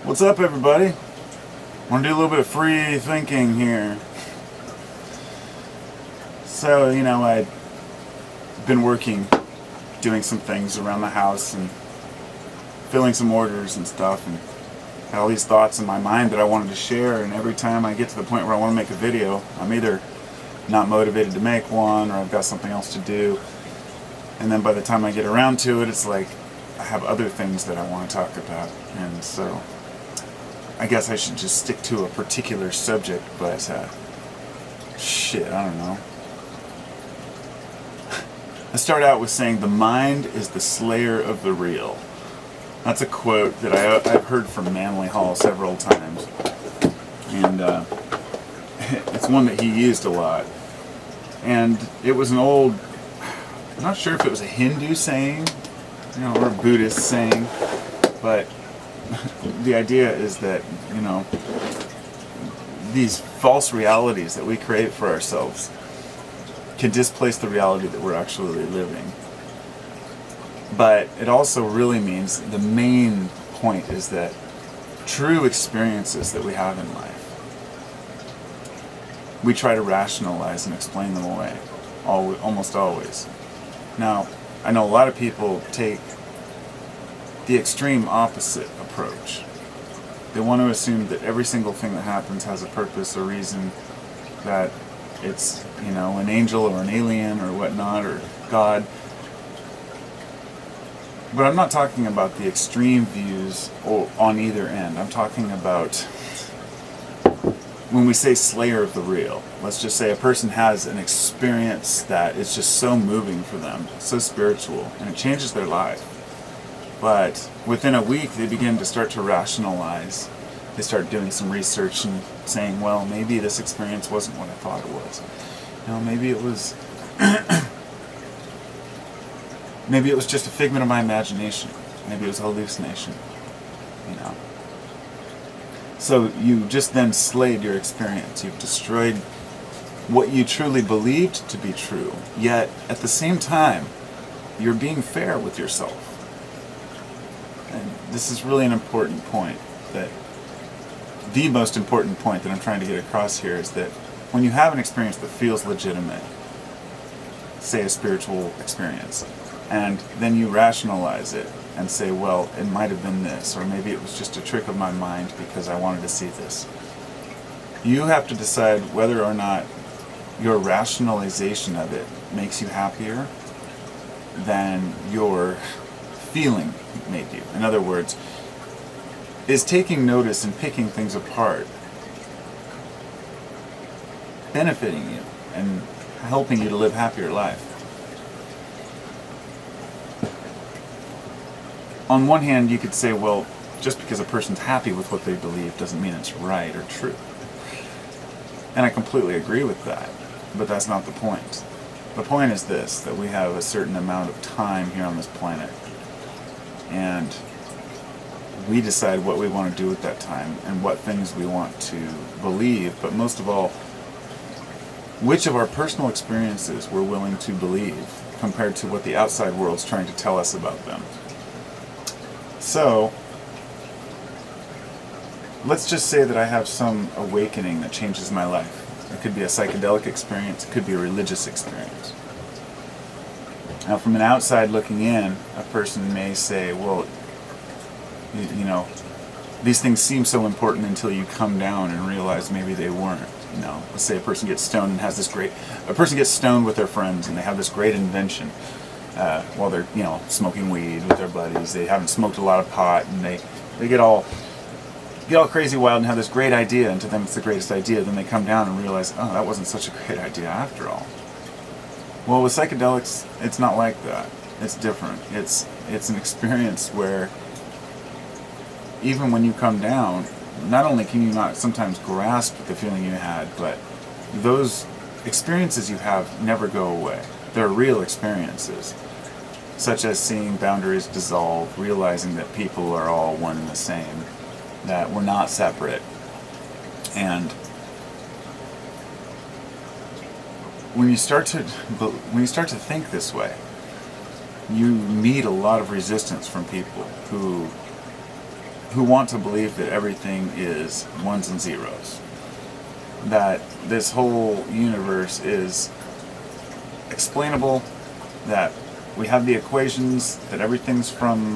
What's up, everybody? I want to do a little bit of free thinking here. So, I've been working, doing some things around the house and filling some orders and stuff, and had all these thoughts in my mind that I wanted to share, and every time I get to the point where I want to make a video, I'm either not motivated to make one, or I've got something else to do, and then by the time I get around to it, it's like I have other things that I want to talk about, and so I guess I should just stick to a particular subject, but shit, I don't know. I start out with saying the mind is the slayer of the real. That's a quote that I've heard from Manly Hall several times, and it's one that he used a lot. And it was an old, I'm not sure if it was a Hindu saying, or a Buddhist saying, but the idea is that, these false realities that we create for ourselves can displace the reality that we're actually living. But it also really means the main point is that true experiences that we have in life, we try to rationalize and explain them away, almost always. Now, I know a lot of people take the extreme opposite approach. They want to assume that every single thing that happens has a purpose or reason, that it's, an angel or an alien or whatnot, or God. But I'm not talking about the extreme views on either end. I'm talking about when we say slayer of the real. Let's just say a person has an experience that is just so moving for them, so spiritual, and it changes their life. But within a week, they begin to start to rationalize. They start doing some research and saying, well, maybe this experience wasn't what I thought it was. Maybe it was maybe it was just a figment of my imagination. Maybe it was a hallucination. So you just then slayed your experience. You've destroyed what you truly believed to be true. Yet, at the same time, you're being fair with yourself. And this is really an important point. The most important point that I'm trying to get across here is that when you have an experience that feels legitimate, say a spiritual experience, and then you rationalize it and say, well, it might have been this, or maybe it was just a trick of my mind because I wanted to see this. You have to decide whether or not your rationalization of it makes you happier than your feeling made you. In other words, is taking notice and picking things apart benefiting you and helping you to live a happier life? On one hand, you could say, well, just because a person's happy with what they believe doesn't mean it's right or true. And I completely agree with that, but that's not the point. The point is this, that we have a certain amount of time here on this planet, and we decide what we want to do with that time and what things we want to believe, but most of all, which of our personal experiences we're willing to believe compared to what the outside world's trying to tell us about them. So, let's just say that I have some awakening that changes my life. It could be a psychedelic experience, it could be a religious experience. Now, from an outside looking in, a person may say, well, these things seem so important until you come down and realize maybe they weren't. Let's say a person gets stoned and a person gets stoned with their friends and they have this great invention while they're, smoking weed with their buddies. They haven't smoked a lot of pot, and they get all crazy wild and have this great idea, and to them it's the greatest idea. Then they come down and realize, oh, that wasn't such a great idea after all. Well, with psychedelics, it's not like that. It's different. It's an experience where even when you come down, not only can you not sometimes grasp the feeling you had, but those experiences you have never go away. They're real experiences, such as seeing boundaries dissolve, realizing that people are all one and the same, that we're not separate. And when you start to think this way, you meet a lot of resistance from people who who want to believe that everything is ones and zeros, that this whole universe is explainable, that we have the equations, that everything's from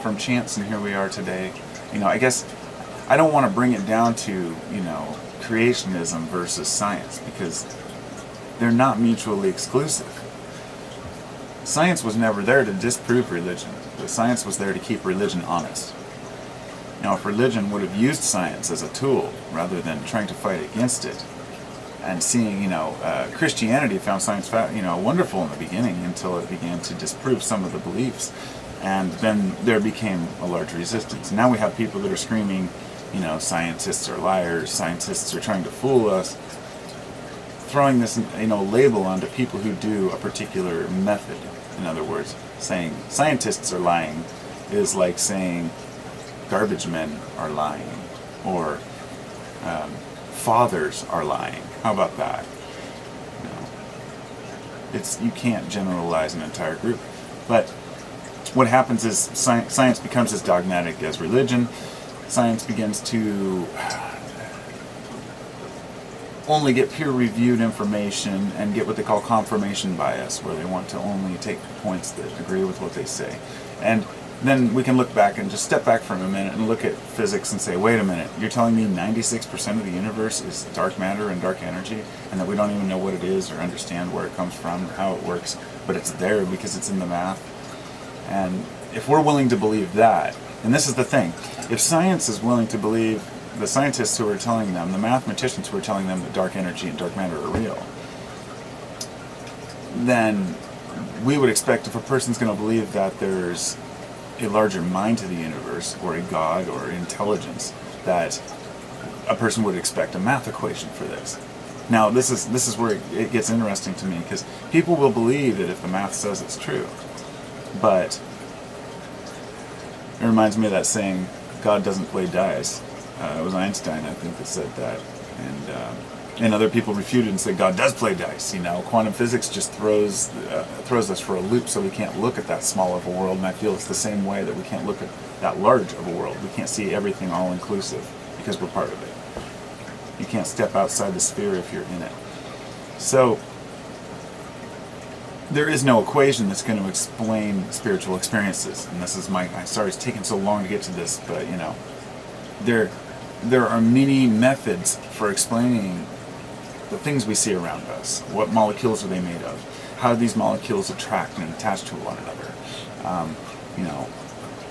from chance, and here we are today. I guess I don't want to bring it down to creationism versus science, because they're not mutually exclusive. Science was never there to disprove religion, but science was there to keep religion honest. Now, if religion would have used science as a tool rather than trying to fight against it, and seeing, Christianity found science, wonderful in the beginning until it began to disprove some of the beliefs, and then there became a large resistance. Now we have people that are screaming, scientists are liars, scientists are trying to fool us, throwing this, label onto people who do a particular method. In other words, saying scientists are lying is like saying garbage men are lying, or fathers are lying. How about that? You can't generalize an entire group. But what happens is science becomes as dogmatic as religion. Science begins to only get peer-reviewed information and get what they call confirmation bias, where they want to only take points that agree with what they say. And then we can look back and just step back for a minute and look at physics and say, wait a minute, you're telling me 96% of the universe is dark matter and dark energy, and that we don't even know what it is or understand where it comes from or how it works, but it's there because it's in the math? And if we're willing to believe that, and this is the thing, if science is willing to believe the scientists who are telling them, the mathematicians who are telling them that dark energy and dark matter are real, then we would expect, if a person's going to believe that there's a larger mind to the universe, or a God, or intelligence, that a person would expect a math equation for this. Now, this is where it gets interesting to me, because people will believe it if the math says it's true. But it reminds me of that saying, God doesn't play dice. It was Einstein, I think, that said that. And other people refuted and said God does play dice. Quantum physics just throws us for a loop, so we can't look at that small of a world. And I feel it's the same way that we can't look at that large of a world. We can't see everything all inclusive because we're part of it. You can't step outside the sphere if you're in it. So there is no equation that's going to explain spiritual experiences. And this is sorry it's taking so long to get to this, but there are many methods for explaining the things we see around us. What molecules are they made of? How do these molecules attract and attach to one another?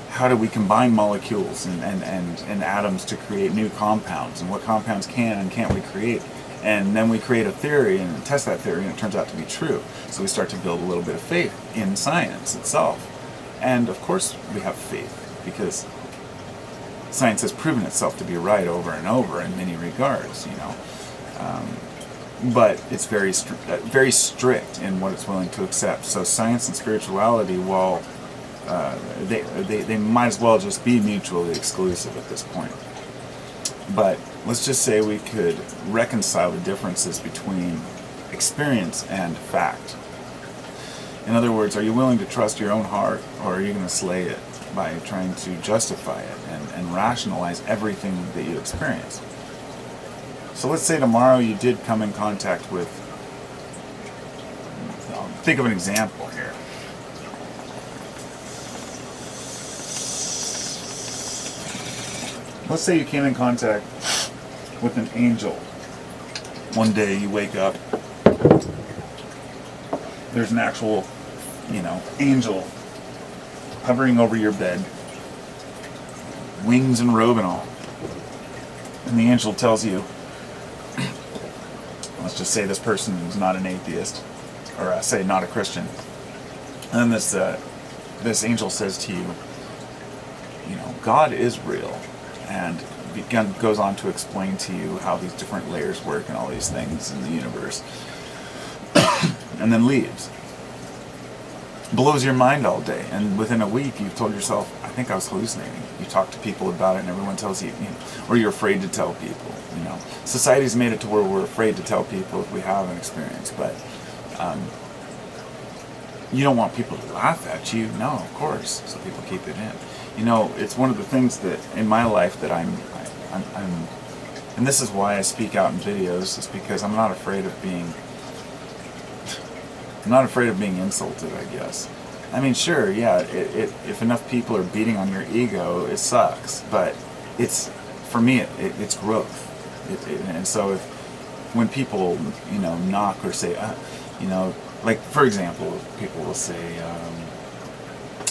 How do we combine molecules and atoms to create new compounds? And what compounds can and can't we create? And then we create a theory and test that theory, and it turns out to be true. So we start to build a little bit of faith in science itself. And of course we have faith, because science has proven itself to be right over and over in many regards, but it's very strict in what it's willing to accept. So science and spirituality, while they might as well just be mutually exclusive at this point. But let's just say we could reconcile the differences between experience and fact. In other words, are you willing to trust your own heart, or are you going to slay it by trying to justify it and rationalize everything that you experience? So let's say tomorrow you did come in contact with, think of an example here. Let's say you came in contact with an angel. One day you wake up, there's an actual, angel hovering over your bed, wings and robe and all. And the angel tells you, let's just say this person is not an atheist, or say not a Christian. And then this angel says to you, God is real, and goes on to explain to you how these different layers work and all these things in the universe, and then leaves. Blows your mind all day, and within a week you've told yourself, I think I was hallucinating. You talk to people about it and everyone tells you, or you're afraid to tell people. Society's made it to where we're afraid to tell people if we have an experience, but you don't want people to laugh at you. No, of course, so people keep it in. You know, it's one of the things that in my life that I'm and this is why I speak out in videos, is because I'm not afraid of being insulted, I guess. I mean, sure, yeah, if enough people are beating on your ego, it sucks, but for me, it's growth. And so when people, knock or say, like, for example, people will say,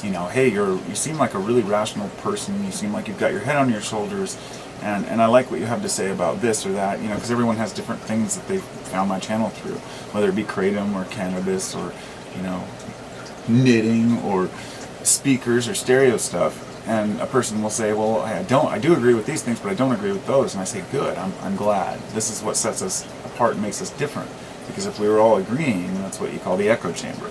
hey, you seem like a really rational person, you seem like you've got your head on your shoulders, and I like what you have to say about this or that, because everyone has different things that they've found my channel through, whether it be kratom or cannabis or, knitting or speakers or stereo stuff. And a person will say, well, I do agree with these things, but I don't agree with those. And I say, good, I'm glad. This is what sets us apart and makes us different. Because if we were all agreeing, that's what you call the echo chamber.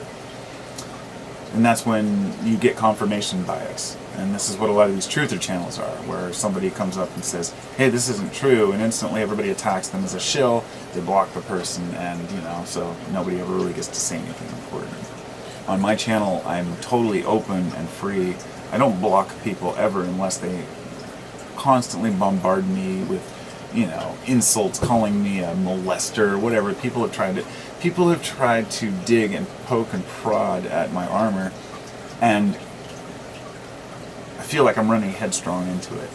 And that's when you get confirmation bias. And this is what a lot of these truther channels are, where somebody comes up and says, hey, this isn't true, and instantly everybody attacks them as a shill, they block the person, and, so nobody ever really gets to say anything important. On my channel, I'm totally open and free. I don't block people ever unless they constantly bombard me with, insults, calling me a molester, whatever. People have tried to dig and poke and prod at my armor, and I feel like I'm running headstrong into it.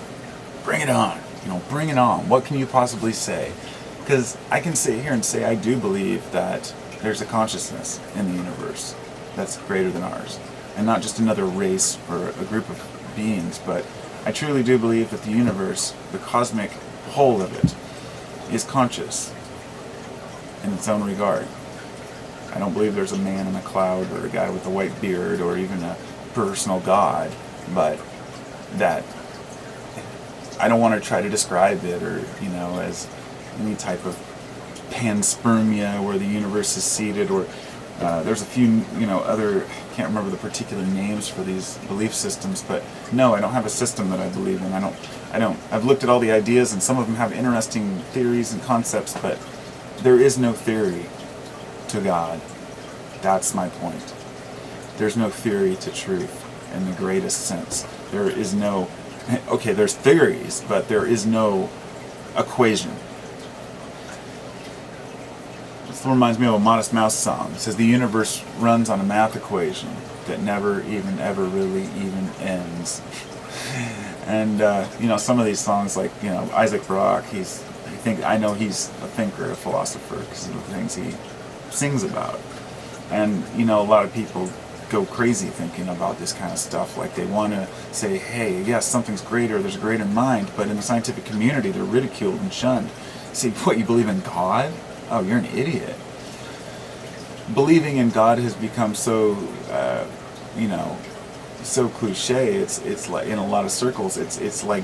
Bring it on, bring it on. What can you possibly say? Because I can sit here and say I do believe that there's a consciousness in the universe that's greater than ours, and not just another race or a group of beings, but I truly do believe that the universe, the cosmic whole of it, is conscious in its own regard. I don't believe there's a man in a cloud or a guy with a white beard or even a personal God, but that I don't want to try to describe it or, as any type of panspermia where the universe is seated, or there's a few, other, I can't remember the particular names for these belief systems, but no, I don't have a system that I believe in. I've looked at all the ideas, and some of them have interesting theories and concepts, but there is no theory to God. That's my point. There's no theory to truth in the greatest sense. There is no, okay, there's theories, but there is no equation. This reminds me of a Modest Mouse song. It says the universe runs on a math equation that never even ever really even ends. And some of these songs, like Isaac Brock, I know he's a thinker, a philosopher, because of the things he sings about. And a lot of people go crazy thinking about this kind of stuff. Like, they want to say, hey, yes, something's greater, there's a greater mind, but in the scientific community they're ridiculed and shunned. See, what, you believe in God? Oh, you're an idiot. Believing in God has become so, so cliche. It's like, in a lot of circles, it's like,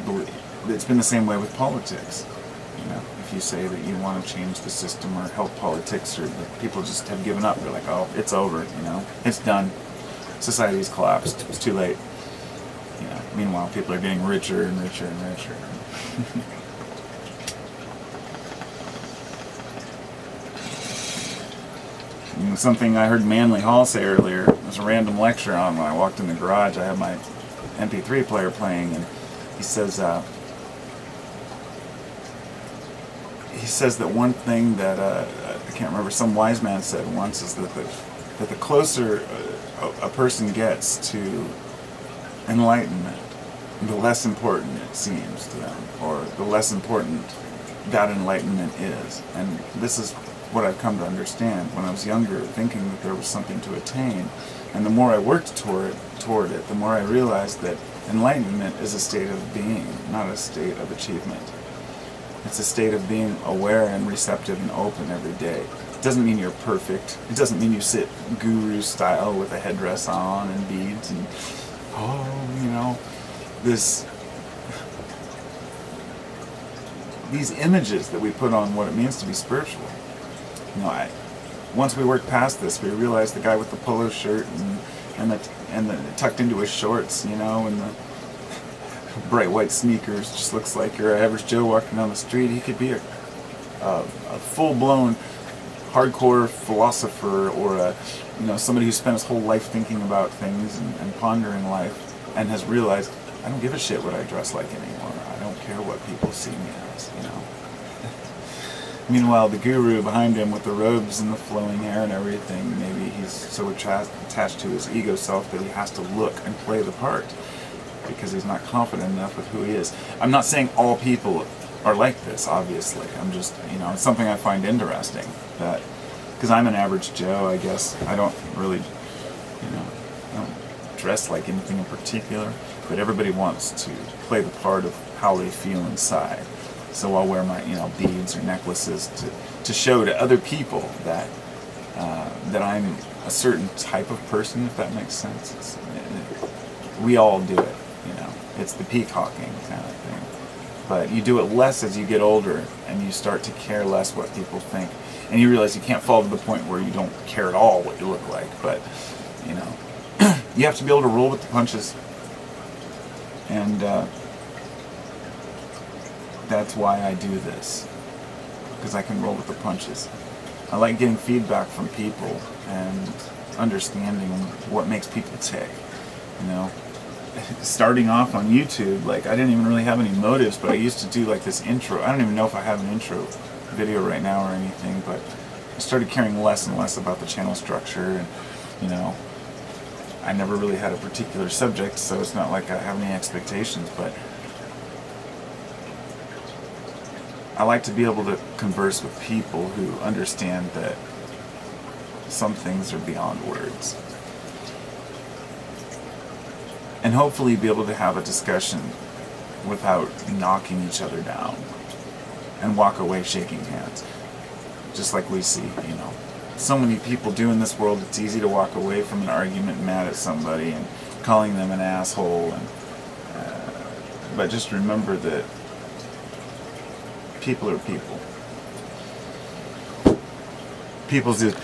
it's been the same way with politics. If you say that you want to change the system or help politics, or people just have given up. They're like, oh, it's over, it's done. Society's collapsed. It's too late. Meanwhile, people are getting richer and richer and richer. Something I heard Manly Hall say earlier, it was a random lecture on when I walked in the garage. I had my MP3 player playing, and he says that one thing that I can't remember, some wise man said once, is that the closer a person gets to enlightenment, the less important it seems to them, or the less important that enlightenment is. And this is what I've come to understand when I was younger, thinking that there was something to attain. And the more I worked toward it, the more I realized that enlightenment is a state of being, not a state of achievement. It's a state of being aware and receptive and open every day. It doesn't mean you're perfect. It doesn't mean you sit guru style with a headdress on and beads and, these images that we put on what it means to be spiritual. Once we worked past this, we realized the guy with the polo shirt and the tucked into his shorts, and the bright white sneakers, just looks like your average Joe walking down the street. He could be a full-blown hardcore philosopher, or somebody who spent his whole life thinking about things and pondering life, and has realized I don't give a shit what I dress like anymore. I don't care what people see me as, you know. Meanwhile, the guru behind him with the robes and the flowing hair and everything, maybe he's so attached to his ego self that he has to look and play the part because he's not confident enough with who he is. I'm not saying all people are like this, obviously. I'm just, you know, it's something I find interesting that, because I'm an average Joe, I guess. I don't really, you know, I don't dress like anything in particular, but everybody wants to play the part of how they feel inside. So I'll wear my, you know, beads or necklaces to show to other people that that I'm a certain type of person, if that makes sense. We all do it, you know. It's the peacocking kind of thing. But you do it less as you get older, and you start to care less what people think. And you realize you can't fall to the point where you don't care at all what you look like. But, you know, you have to be able to roll with the punches. And that's why I do this. Because I can roll with the punches. I like getting feedback from people and understanding what makes people tick, you know. Starting off on YouTube, like, I didn't even really have any motives, but I used to do like this intro. I don't even know if I have an intro video right now or anything, but I started caring less and less about the channel structure, and, you know, I never really had a particular subject, so it's not like I have any expectations, but I like to be able to converse with people who understand that some things are beyond words. And hopefully be able to have a discussion without knocking each other down and walk away shaking hands. Just like we see, you know, so many people do in this world. It's easy to walk away from an argument mad at somebody and calling them an asshole. And but just remember that people are people. People's just